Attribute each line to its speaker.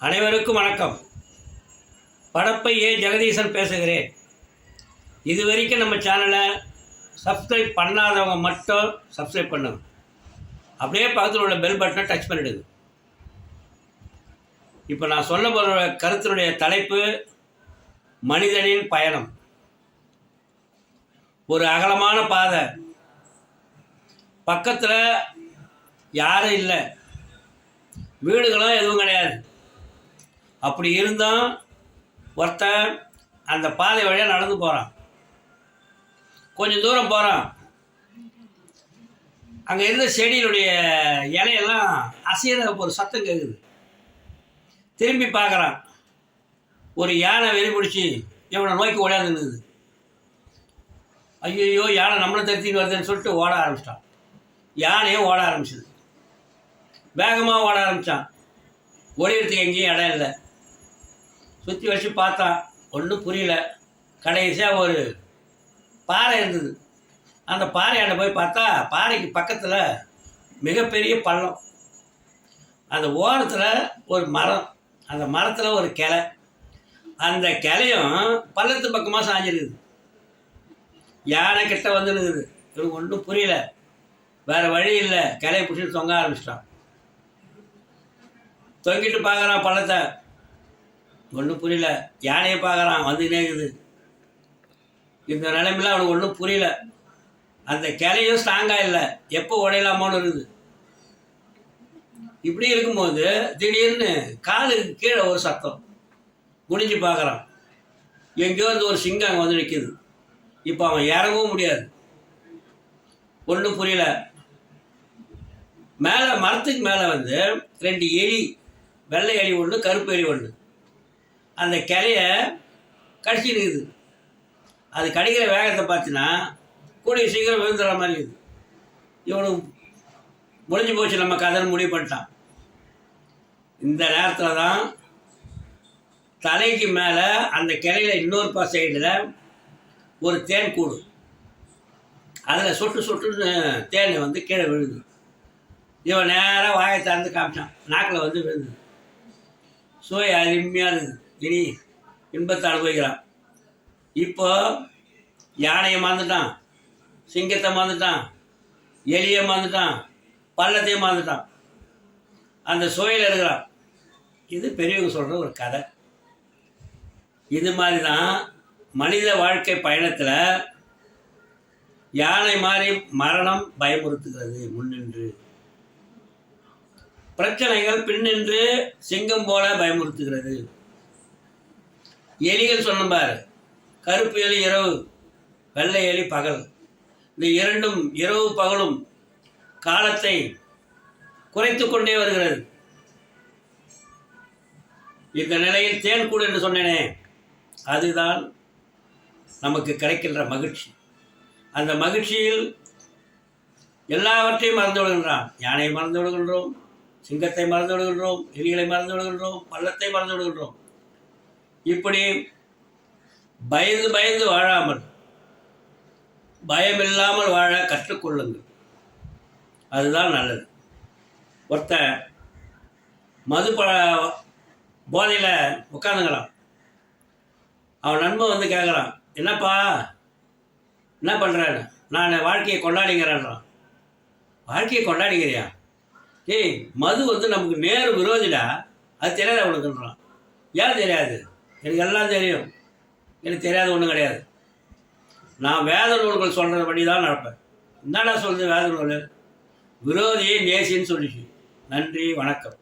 Speaker 1: அனைவருக்கும் வணக்கம். படப்பை ஏ ஜெகதீசன் பேசுகிறேன். இது வரைக்கும் நம்ம சேனலை சப்ஸ்கிரைப் பண்ணாதவங்க மட்டும் சப்ஸ்கிரைப் பண்ணுங்க. அப்படியே பக்கத்தில் உள்ள பெல் பட்டனை டச் பண்ணிடுங்க. இப்போ நான் சொல்ல போகிற கருத்தினுடைய தலைப்பு மனிதனின் பயணம். ஒரு அகலமான பாதை, பக்கத்தில் யாரும் இல்லை, வீடுகளும் எதுவும் கிடையாது. அப்படி இருந்தும் ஒருத்தன் அந்த பாதை வழியாக நடந்து போகிறான். கொஞ்சம் தூரம் போகிறான். அங்கே இருந்த செடியினுடைய இலையெல்லாம் அசைகிற ஒரு சத்தம் கேட்குது. திரும்பி பார்க்குறான். ஒரு யானை வெறி பிடிச்சி இவனை நோக்கி ஓடாதுன்னுது. ஐயோ, யானை நம்மளை தடுத்தின்னு வருதுன்னு சொல்லிட்டு ஓட ஆரம்பிச்சிட்டான். யானையும் ஓட ஆரம்பிச்சிது. வேகமாக ஓட ஆரம்பித்தான். ஓடிக்கிறதுக்கு எங்கேயும் இடம் இல்லை. சுற்றி வச்சு பார்த்தான், ஒன்றும் புரியல. கடைசியாக ஒரு பாறை இருந்தது. அந்த பாறையாண்ட போய் பார்த்தா பாறைக்கு பக்கத்தில் மிகப்பெரிய பள்ளம். அந்த ஓரத்தில் ஒரு மரம், அந்த மரத்தில் ஒரு கிளை. அந்த கிளையும் பள்ளத்து பக்கமாக சாஞ்சிருக்குது. யானை கிட்ட வந்துருக்குது. இவனுக்கு ஒன்றும் புரியல. வேறு வழி இல்லை. கிளையை பிடிச்சிட்டு தொங்க ஆரம்பிச்சிட்டான். தொங்கிட்டு பார்க்குறான் பள்ளத்தை. ஒன்றும் புரியல. யானையை பார்க்குறான், வந்துக்கிட்டே இருக்குது. இந்த நிலைமையில் அவனுக்கு ஒன்றும் புரியல. அந்த கிளையும் ஸ்ட்ராங்காக இல்லை, எப்போ உடையலாமோன்னு இருக்குது. இப்படி இருக்கும்போது திடீர்னு காலுக்கு கீழே ஒரு சத்தம். முடிஞ்சு பார்க்குறான். எங்கேயோ இருந்து ஒரு சிங்கம் அங்கே வந்து நிற்கிது. இப்போ அவன் இறங்கவும் முடியாது. ஒன்றும் புரியல. மேலே மரத்துக்கு மேலே வந்து 2 எலி, வெள்ளை எலி ஒன்று, கருப்பு எலி ஒன்று, அந்த கிளைய கடிச்சிட்டு இருக்குது. அது கடிக்கிற வேகத்தை பார்த்தினா கூடிய சீக்கிரம் விழுந்துடுற மாதிரி இருக்குது. இவனுக்கு முடிஞ்சு போச்சு, நம்ம கதைன்னு முடிவு பண்ணிட்டான். இந்த நேரத்தில் தான் தலைக்கு மேலே அந்த கிளையில் இன்னொரு சைடில் ஒரு தேன் கூடு. அதில் சொட்டுன்னு தேன் வந்து கீழே விழுது. இவன் நேராக வாயை திறந்து காமிச்சான். நாக்கில் வந்து விழுது. சுவை அருமையாக இருக்குது. இனி இன்பத்தை அனுபவிக்கிறான். இப்போ யானையை மறந்துட்டான், சிங்கத்தை மறந்துட்டான், எலியை மறந்துட்டான், பள்ளத்தையும் மறந்துட்டான். அந்த சுவையில் இருக்கிறான். இது பெரியவங்க சொல்கிற ஒரு கதை. இது மாதிரி தான் மனித வாழ்க்கை பயணத்தில் யானை மாதிரி மரணம் பயமுறுத்துகிறது. முன்னின்று பிரச்சனைகள், பின்னின்று சிங்கம் போல பயமுறுத்துகிறது. எலிகள் சொன்னபார், கருப்பு எலி இரவு, வெள்ளை எலி பகல். இந்த இரண்டும் இரவு பகலும் காலத்தை குறைத்து கொண்டே வருகிறது. இந்த நிலையில் தேன் கூடு என்று சொன்னேனே, அதுதான் நமக்கு கிடைக்கின்ற மகிழ்ச்சி. அந்த மகிழ்ச்சியில் எல்லாவற்றையும் மறந்து விடுகின்றான். யானையை மறந்து விடுகின்றோம், சிங்கத்தை மறந்து விடுகின்றோம், எலிகளை மறந்து விடுகின்றோம், பள்ளத்தை மறந்து விடுகின்றோம். இப்படி பயந்து பயந்து வாழாமல் பயமில்லாமல் வாழ கற்றுக்கொள்ளுங்கள். அதுதான் நல்லது. ஒருத்தன் மது போதையில் உட்காந்துங்களாம். அவன் நண்பன் வந்து கேட்குறான், என்னப்பா என்ன பண்ணுறேன்னு. நான் வாழ்க்கையை கொண்டாடிங்கிறேன்றான். வாழ்க்கையை கொண்டாடிக்கிறியா? ஏய், மது வந்து நமக்கு நேரு விரோதிடா. அது தெரியாது அவனுக்குன்றான். ஏன் தெரியாது? எனக்கு எல்லாம் தெரியும். எனக்கு தெரியாத ஒன்றும் கிடையாது. நான் வேத நூல்கள் சொல்கிறபடி தான் நடப்பேன். என்னடா சொல்லுது வேத நூல்? விரோதியை நேசின்னு சொல்லிச்சு. நன்றி, வணக்கம்.